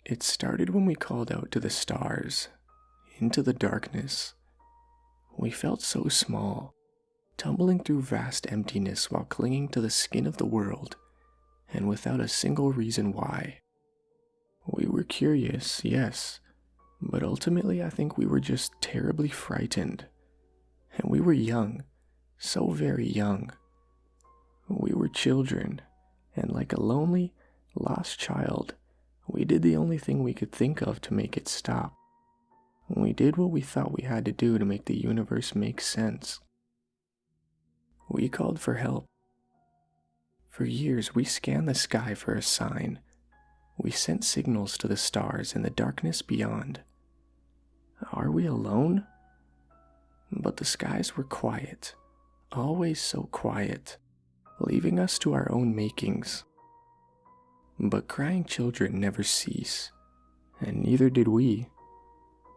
It started when we called out to the stars, into the darkness. We felt so small, tumbling through vast emptiness while clinging to the skin of the world, and without a single reason why. We were curious, yes, but ultimately I think we were just terribly frightened. And we were young, so very young. We were children, and like a lonely, lost child, we did the only thing we could think of to make it stop. We did what we thought we had to do to make the universe make sense. We called for help. For years, we scanned the sky for a sign. We sent signals to the stars in the darkness beyond. Are we alone? But the skies were quiet, always so quiet, leaving us to our own makings. But crying children never cease, and neither did we.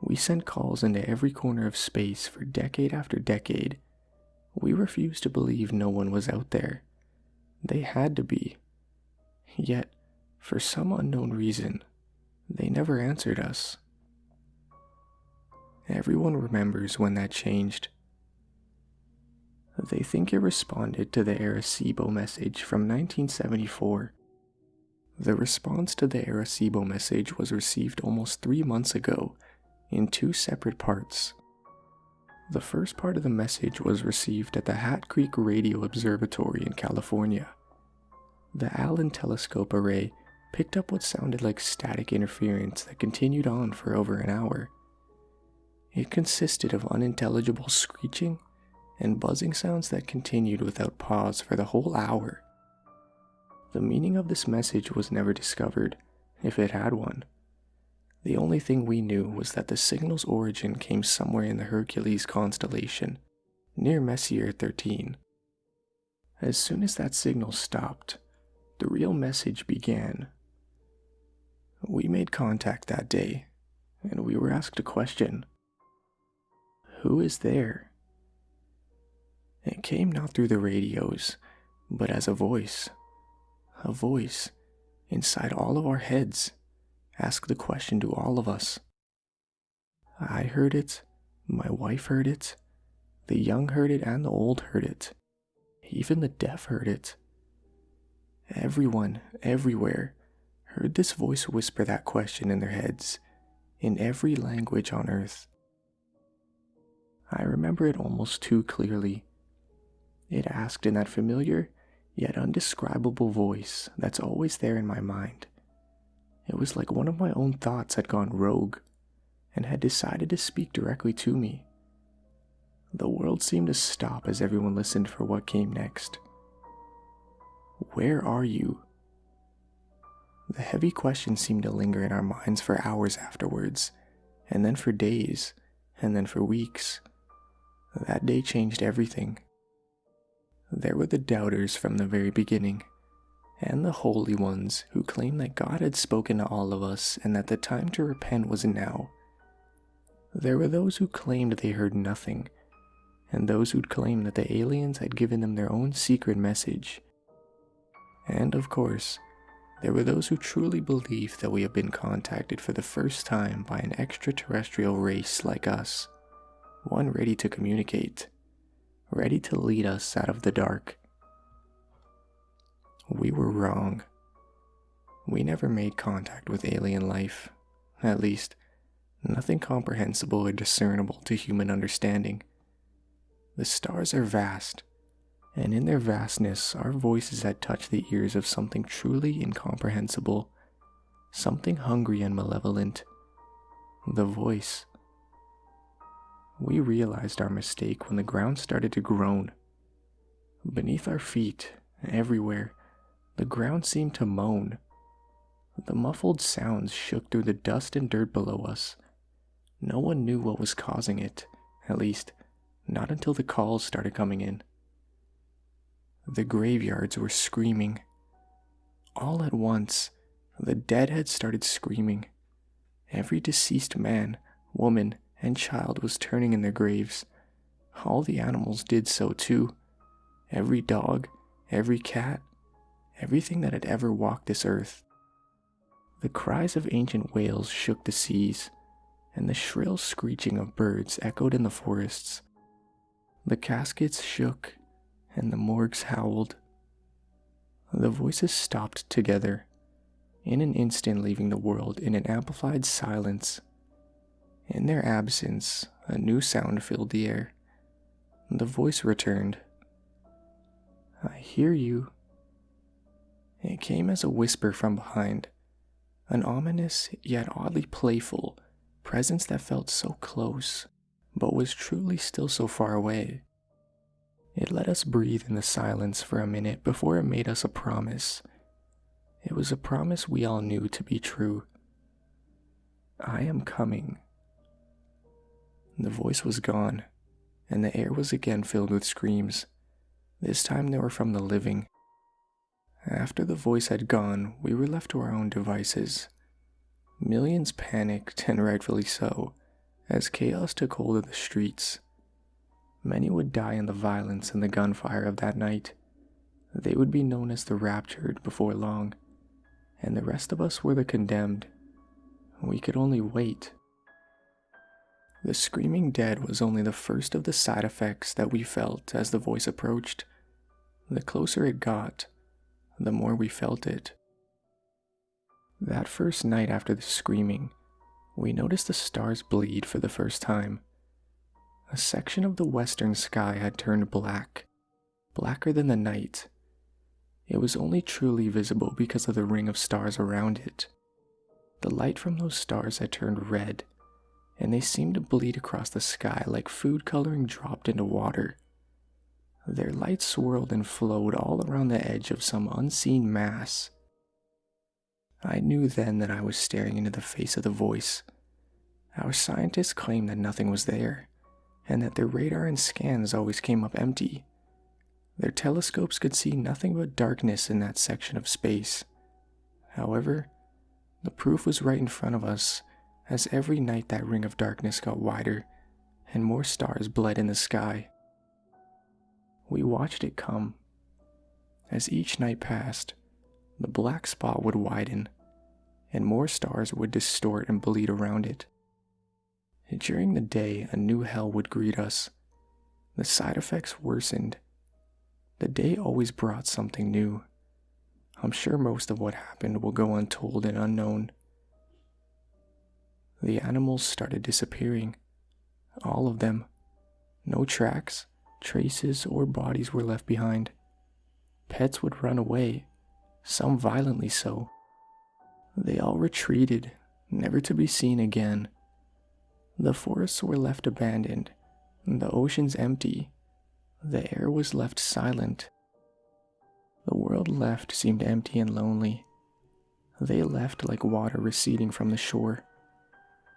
We sent calls into every corner of space for decade after decade. We refused to believe no one was out there. They had to be. Yet, for some unknown reason, they never answered us. Everyone remembers when that changed. They think it responded to the Arecibo message from 1974. The response to the Arecibo message was received almost 3 months ago in 2 separate parts. The first part of the message was received at the Hat Creek Radio Observatory in California. The Allen Telescope Array picked up what sounded like static interference that continued on for over an hour. It consisted of unintelligible screeching and buzzing sounds that continued without pause for the whole hour. The meaning of this message was never discovered, if it had one. The only thing we knew was that the signal's origin came somewhere in the Hercules constellation, near Messier 13. As soon as that signal stopped, the real message began. We made contact that day, and we were asked a question. Who is there? It came not through the radios, but as a voice inside all of our heads, asked the question to all of us. I heard it, my wife heard it, the young heard it and the old heard it, even the deaf heard it. Everyone, everywhere, heard this voice whisper that question in their heads, in every language on earth. I remember it almost too clearly. It asked in that familiar, yet undescribable voice that's always there in my mind. It was like one of my own thoughts had gone rogue and had decided to speak directly to me. The world seemed to stop as everyone listened for what came next. Where are you? The heavy question seemed to linger in our minds for hours afterwards, and then for days, and then for weeks. That day changed everything. There were the doubters from the very beginning, and the holy ones who claimed that God had spoken to all of us and that the time to repent was now. There were those who claimed they heard nothing, and those who'd claimed that the aliens had given them their own secret message. And of course, there were those who truly believed that we have been contacted for the first time by an extraterrestrial race like us, one ready to communicate, ready to lead us out of the dark. We were wrong. We never made contact with alien life, at least, nothing comprehensible or discernible to human understanding. The stars are vast, and in their vastness our voices had touched the ears of something truly incomprehensible, something hungry and malevolent. The voice. We realized our mistake when the ground started to groan. Beneath our feet, everywhere, the ground seemed to moan. The muffled sounds shook through the dust and dirt below us. No one knew what was causing it, at least, not until the calls started coming in. The graveyards were screaming. All at once, the dead had started screaming. Every deceased man, woman, and child was turning in their graves. All the animals did so too. Every dog, every cat, everything that had ever walked this earth. The cries of ancient whales shook the seas, and the shrill screeching of birds echoed in the forests. The caskets shook, and the morgues howled. The voices stopped together, in an instant leaving the world in an amplified silence. In their absence, a new sound filled the air. The voice returned. "I hear you." It came as a whisper from behind, an ominous yet oddly playful presence that felt so close, but was truly still so far away. It let us breathe in the silence for a minute before it made us a promise. It was a promise we all knew to be true. "I am coming." The voice was gone, and the air was again filled with screams. This time they were from the living. After the voice had gone, we were left to our own devices. Millions panicked, and rightfully so, as chaos took hold of the streets. Many would die in the violence and the gunfire of that night. They would be known as the raptured before long, and the rest of us were the condemned. We could only wait. The screaming dead was only the first of the side effects that we felt as the voice approached. The closer it got, the more we felt it. That first night after the screaming, we noticed the stars bleed for the first time. A section of the western sky had turned black, blacker than the night. It was only truly visible because of the ring of stars around it. The light from those stars had turned red, and they seemed to bleed across the sky like food coloring dropped into water. Their light swirled and flowed all around the edge of some unseen mass. I knew then that I was staring into the face of the voice. Our scientists claimed that nothing was there, and that their radar and scans always came up empty. Their telescopes could see nothing but darkness in that section of space. However, the proof was right in front of us, as every night that ring of darkness got wider, and more stars bled in the sky. We watched it come. As each night passed, the black spot would widen, and more stars would distort and bleed around it. During the day, a new hell would greet us. The side effects worsened. The day always brought something new. I'm sure most of what happened will go untold and unknown. The animals started disappearing. All of them. No tracks, traces, or bodies were left behind. Pets would run away, some violently so. They all retreated, never to be seen again. The forests were left abandoned, the oceans empty. The air was left silent. The world left seemed empty and lonely. They left like water receding from the shore,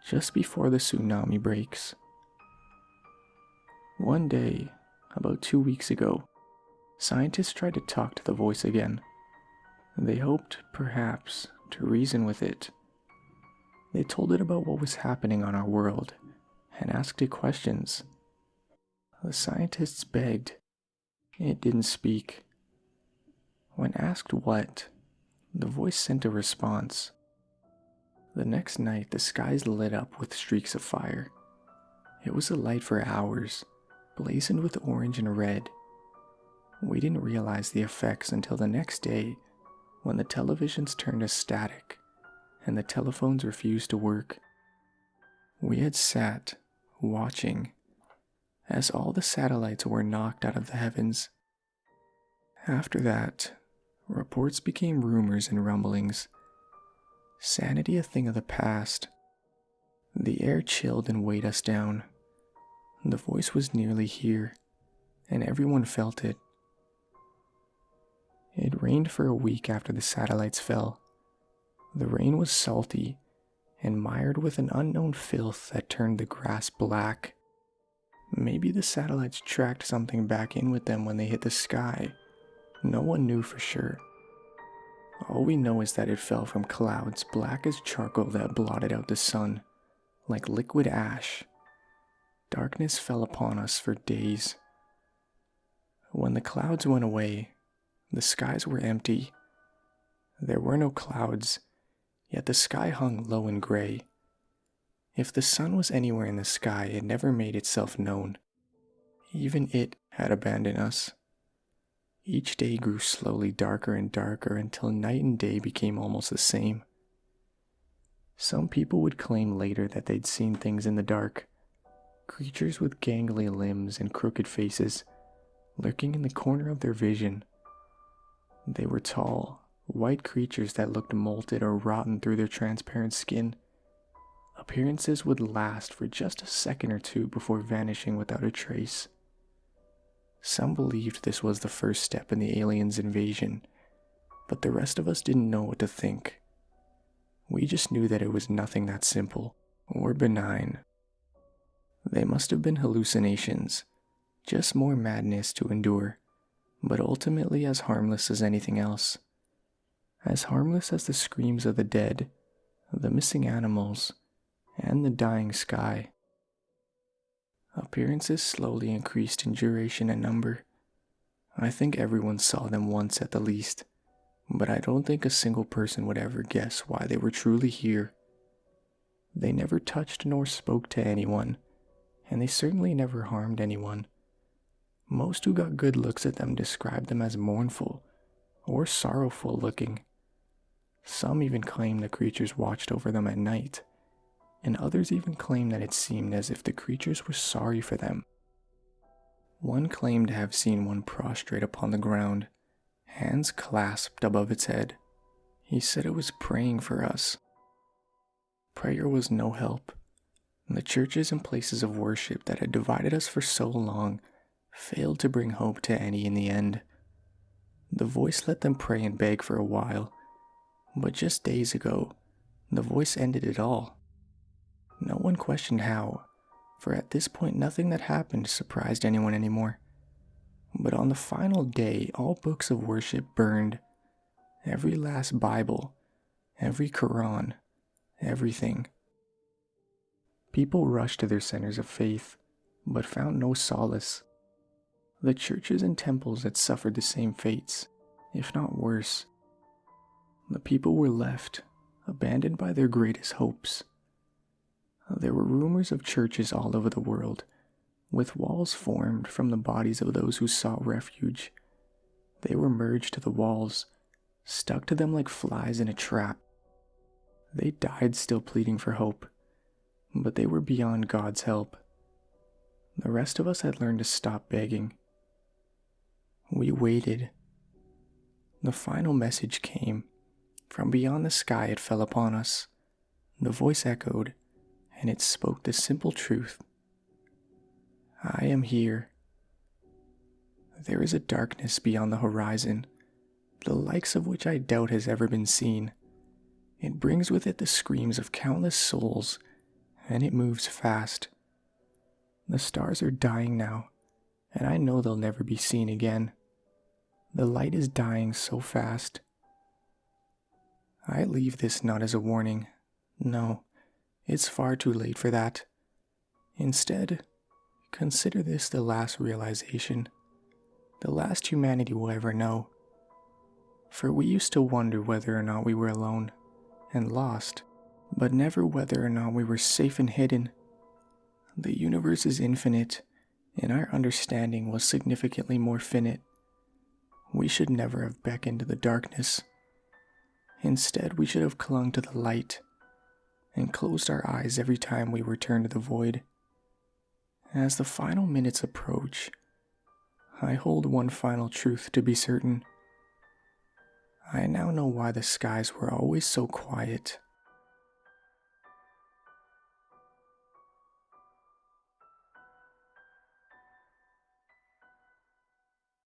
just before the tsunami breaks. One day, about 2 weeks ago, scientists tried to talk to the voice again. They hoped, perhaps, to reason with it. They told it about what was happening on our world, and asked it questions. The scientists begged. It didn't speak. When asked what, the voice sent a response. The next night, the skies lit up with streaks of fire. It was alight for hours, blazoned with orange and red. We didn't realize the effects until the next day, when the televisions turned to static and the telephones refused to work. We had sat, watching, as all the satellites were knocked out of the heavens. After that, reports became rumors and rumblings. Sanity a thing of the past. The air chilled and weighed us down. The voice was nearly here, and everyone felt it. It rained for a week after the satellites fell. The rain was salty and mired with an unknown filth that turned the grass black. Maybe the satellites tracked something back in with them when they hit the sky. No one knew for sure. All we know is that it fell from clouds black as charcoal that blotted out the sun, like liquid ash. Darkness fell upon us for days. When the clouds went away, the skies were empty. There were no clouds, yet the sky hung low and gray. If the sun was anywhere in the sky, it never made itself known. Even it had abandoned us. Each day grew slowly darker and darker until night and day became almost the same. Some people would claim later that they'd seen things in the dark, creatures with gangly limbs and crooked faces, lurking in the corner of their vision. They were tall, white creatures that looked molted or rotten through their transparent skin. Appearances would last for just a second or two before vanishing without a trace. Some believed this was the first step in the aliens' invasion, but the rest of us didn't know what to think. We just knew that it was nothing that simple or benign. They must have been hallucinations, just more madness to endure, but ultimately as harmless as anything else. As harmless as the screams of the dead, the missing animals, and the dying sky. Appearances slowly increased in duration and number. I think everyone saw them once at the least, but I don't think a single person would ever guess why they were truly here. They never touched nor spoke to anyone, and they certainly never harmed anyone. Most who got good looks at them described them as mournful or sorrowful looking. Some even claimed the creatures watched over them at night, and others even claimed that it seemed as if the creatures were sorry for them. One claimed to have seen one prostrate upon the ground, hands clasped above its head. He said it was praying for us. Prayer was no help. The churches and places of worship that had divided us for so long failed to bring hope to any in the end. The voice let them pray and beg for a while, but just days ago, the voice ended it all. No one questioned how, for at this point nothing that happened surprised anyone anymore. But on the final day, all books of worship burned. Every last Bible, every Quran, everything. People rushed to their centers of faith, but found no solace. The churches and temples had suffered the same fates, if not worse. The people were left, abandoned by their greatest hopes. There were rumors of churches all over the world, with walls formed from the bodies of those who sought refuge. They were merged to the walls, stuck to them like flies in a trap. They died still pleading for hope, but they were beyond God's help. The rest of us had learned to stop begging. We waited. The final message came. From beyond the sky it fell upon us. The voice echoed, and it spoke the simple truth. I am here. There is a darkness beyond the horizon, the likes of which I doubt has ever been seen. It brings with it the screams of countless souls, and it moves fast. The stars are dying now, and I know they'll never be seen again. The light is dying so fast. I leave this not as a warning. No, it's far too late for that. Instead, consider this the last realization, the last humanity will ever know. For we used to wonder whether or not we were alone and lost, but never whether or not we were safe and hidden. The universe is infinite, and our understanding was significantly more finite. We should never have beckoned to the darkness. Instead, we should have clung to the light and closed our eyes every time we returned to the void. As the final minutes approach, I hold one final truth to be certain. I now know why the skies were always so quiet